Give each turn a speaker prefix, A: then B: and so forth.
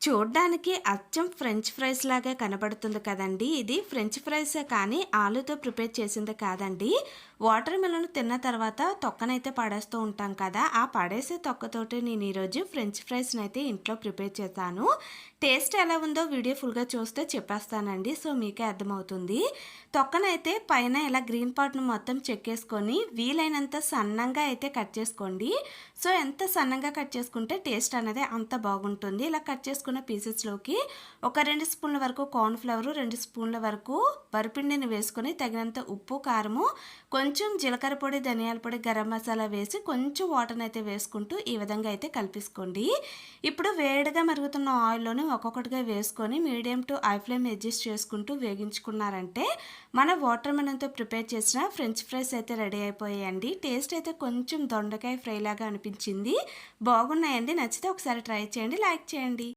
A: చూడ్డానికి అచ్చం French fries లాగా కనబడుతుంది కదండీ! ఇది ఫ్రెంచ్ ఫ్రైసే కానీ ఆలూతో ప్రిపేర్ చేసింది కాదండి. వాటర్ మిలన్ తిన్న తర్వాత తొక్కనైతే పడేస్తూ ఉంటాం కదా! ఆ పడేసే తొక్కతోటి నేను ఈరోజు ఫ్రెంచ్ ఫ్రైస్‌నైతే ఇంట్లో ప్రిపేర్ చేశాను. టేస్ట్ ఎలా ఉందో వీడియో ఫుల్‌గా చూస్తే చెప్పేస్తానండి. సో, మీకే అర్థమవుతుంది. తొక్కనైతే పైన ఇలా గ్రీన్ పార్ట్‌ని మొత్తం చెక్కేసుకొని వీలైనంత సన్నంగా అయితే కట్ చేసుకోండి. సో, ఎంత సన్నంగా కట్ చేసుకుంటే టేస్ట్ అనేది అంత బాగుంటుంది. ఇలా కట్ చేసుకున్న పీసెస్‌లోకి ఒక 2 స్పూన్ల వరకు కార్న్ ఫ్లవరు, 2 స్పూన్ల వరకు వరిపిండిని వేసుకొని తగినంత ఉప్పు, కారము, కొంచెం జీలకర్ర పొడి, ధనియాల పొడి, గరం మసాలా వేసి కొంచెం వాటర్‌నైతే వేసుకుంటూ ఈ విధంగా అయితే కలిపేసుకోండి. ఇప్పుడు వేడిగా మరుగుతున్న ఆయిల్‌లోని ఒక్కొక్కటిగా వేసుకొని medium to high flame adjust చేసుకుంటూ వేగించుకున్నారంటే మన వాటర్ మెలన్‌తో ప్రిపేర్ చేసిన ఫ్రెంచ్ ఫ్రైస్ అయితే రెడీ అయిపోయాయండి. టేస్ట్ అయితే కొంచెం దొండకాయ ఫ్రై లాగా అనిపించింది. బాగున్నాయండి. నచ్చితే ఒకసారి ట్రై చేయండి. లైక్ చేయండి.